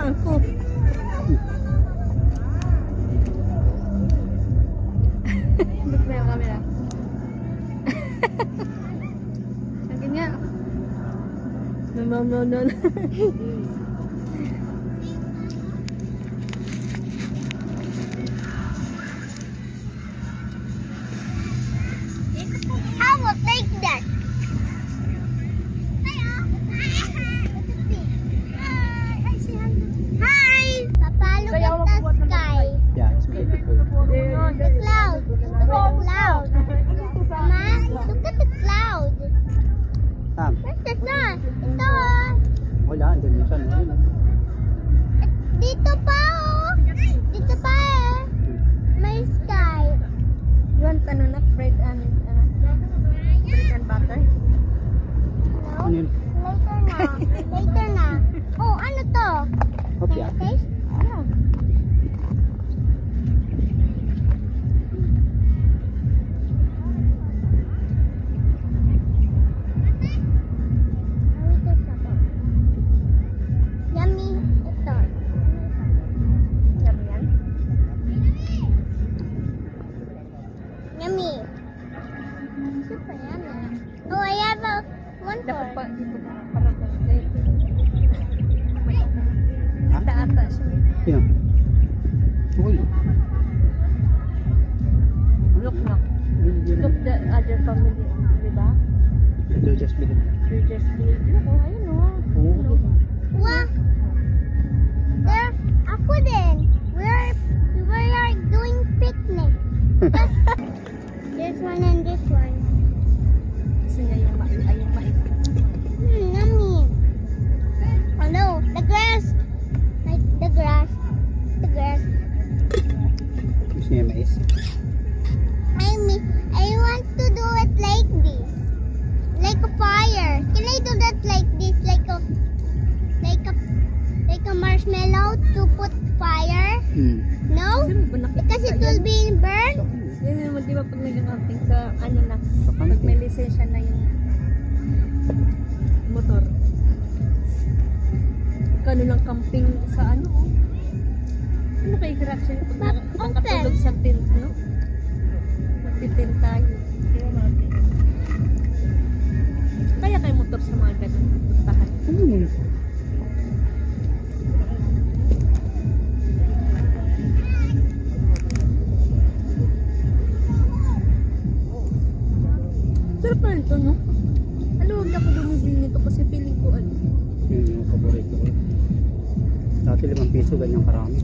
ako. Look na yung camera. Akin nga. No. I will take that. Hi. Papa, look at the sky. Yeah, it's beautiful. The cloud. Look at the cloud. Mama, look at the cloud. Where's the sun? Ito. Wala, andun yung sun. Dito pa oh. Dito pa eh. May sky. You want bread and butter? No? Ano yun? Later na. Later na. Oh, ano to? Okay. Can you taste? Yeah. Yummy. Ito. Yum yan. Yummy. Super yummy. Oh, I have a one Dapat pa more. dito pa parang Ha? ata siya. Sino? Okay. Look na. Look the other family, di ba? They'll just be there. They just believe. Look, oh, ayun oh. Oo. Wow. There, ako din. We are doing picnic. This one and this one. Gusto niya yung mais. Yummy. Oh no, the grass. Like the grass. The grass. Gusto niya mais? I want to do it like this. Like a fire. Can I do that like this? Like a marshmallow to put fire? No? Kasi mo ba nakita Because it will be burned? Yun naman, di ba pag nag-camping sa ano na, Sa pag camping. may lisensya na yung motor. Kano lang camping sa ano, oh. Ano kay Graction pag nakatulog sa tent, no? Magtitent tayo. Kaya kay motor sa mga ganun puntahan. Sarap na ito, no? Huwag ako bumibili nito kasi feeling ko ano. Yun yung paborito ko. Dati 5 piso, ganyan karami.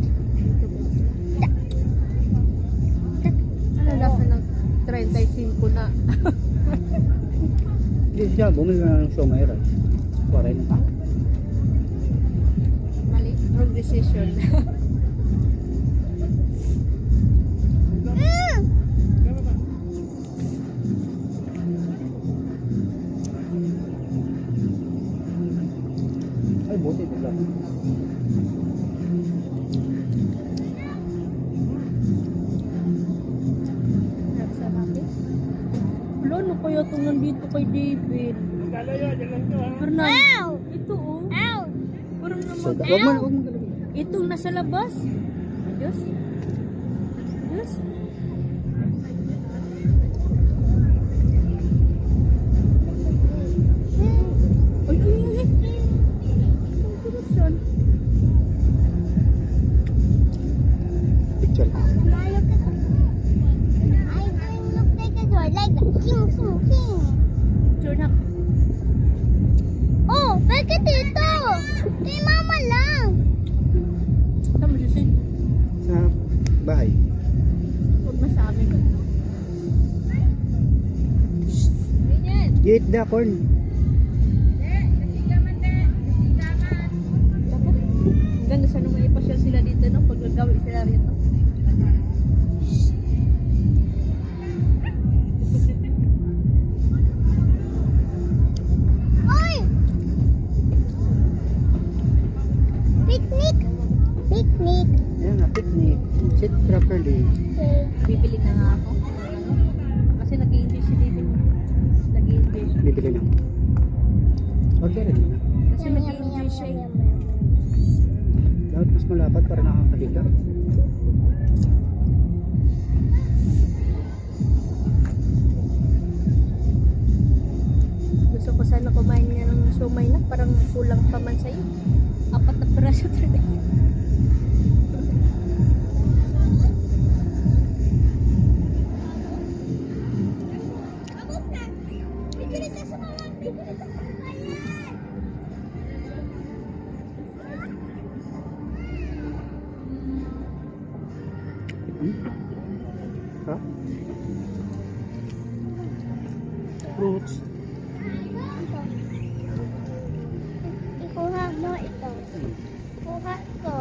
Ano lasa ng 35 na? Hindi siya, bumili na ng siomay rice. 40. Mali, wrong decision. Ay, buti ito lang. Wala, ano kaya itong nandito kay David? Parang Ow! ito oh. Ow! Parang So, naman. huwag mo galawin. Itong nasa labas. Diyos. Diyos. Ay, ay, ay. Ang tulos yan. Picture. Mama, look at I don't look like a door. Like that. King, king, king. Sure na. Oh, bakit dito? Kay mama lang. Tama siya siya. Sa bahay. Huwag masabi. You eat the corn. Ang ganda sana may ipasyal sila dito, no? Pag nagawin sila rito. Oy! Picnic! Picnic! Ayan nga, picnic. Sit properly. Okay. Bibili na nga ako. Kasi nag-i-enjoy si David. Nag-i-enjoy siya. Bibili na. Order rin na. Kasi nag-i-enjoy siya. Dapat mas malapad para nakakahiga. Gusto ko sana kumain nga ng siomay na. Parang kulang pa man sa'yo. 4 na piraso talaga. Ha? Fruits. Ikuha mo ito. Kuha ko.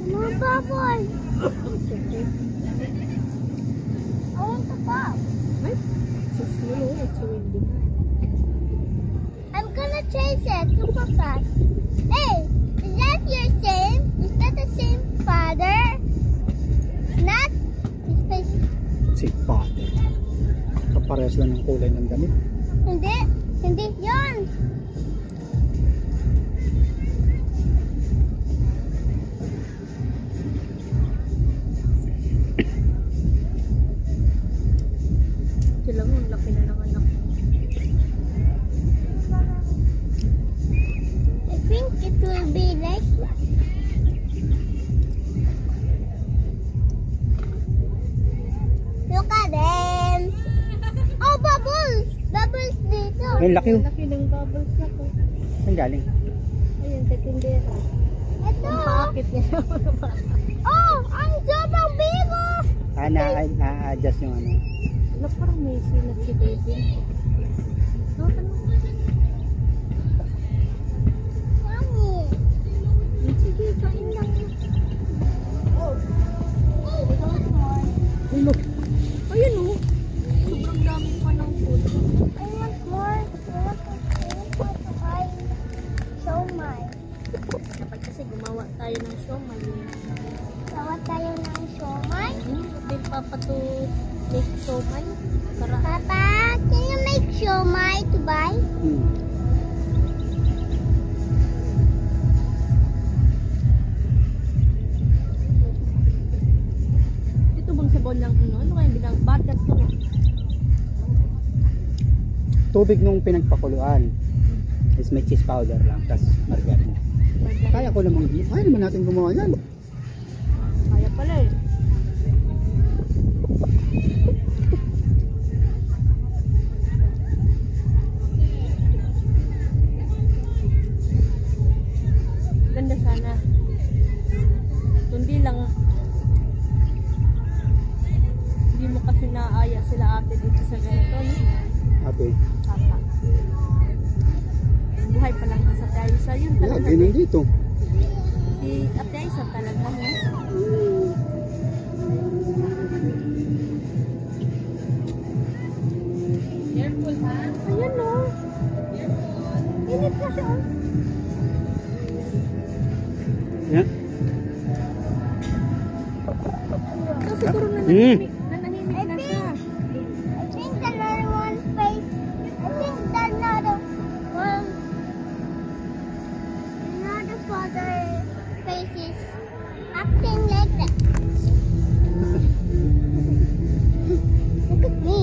Mga bubble. I want the pop. Ay, sus mo, it's so windy. I'm gonna chase it super fast. Hey, is that your same? Is that the same father? Not? His face. Si Father. Kaparehas lang ng kulay ng damit. Hindi. Hindi yun. Sila mo, ang laki na ng anak. I think it will be like look at them. Oh, bubbles! Bubbles dito. Ay, laki oh. Laki ng bubbles na ko. Saan galing? Ayun, sa tindera. Ito. Ang paakit niya. Oh, ang sobrang bigo. Na-adjust yung ano. Ano, parang may sinat si baby. No, ano? Mami. Sige, kain lang. Ay, look. Ayun oh. Sobrang dami pa ng food. I want more. I want to buy so much. Dapat kasi gumawa tayo ng siomay. Gawa tayo ng siomay. Din papa to make siomay. Para Papa, can you make siomay to buy? ito bang sabon ng ano? Ano kaya binang batat to? Tubig nung pinagpakuluan. Is may cheese powder lang. Tapos margarine. Kaya ko namang, kaya naman natin gumawa yan. Kaya pala eh. Ganda sana. Kundi lang hindi mo kasi naaya sila ate dito sa ganito, no? Ate. Papa. Buhay pa lang sa tayo sa yun Yeah, talaga. ganun dito. Si ate Aisa talaga, no? Careful, ha? Ayan, no? Init na siya, oh. Yeah. So, siguro na nanahimik na siya. I think another one face. I think that another one. Another father face is acting like that. Look at me.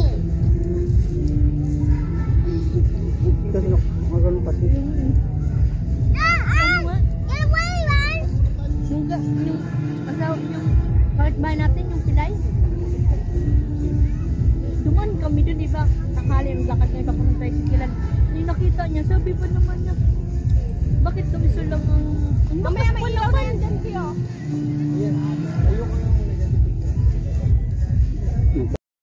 Kasi magano kasi. Ano nga? Get away, man! Yung asawa, yung kapitbahay natin, yung pilay. Duman kami doon, di ba? Nakali ang lakad niya, papunta tayo sa kilan. Yung nakita niya, sabi ba naman niya, bakit gusto lang ang... Mamaya may ilaw na yan dyan, Tiyo.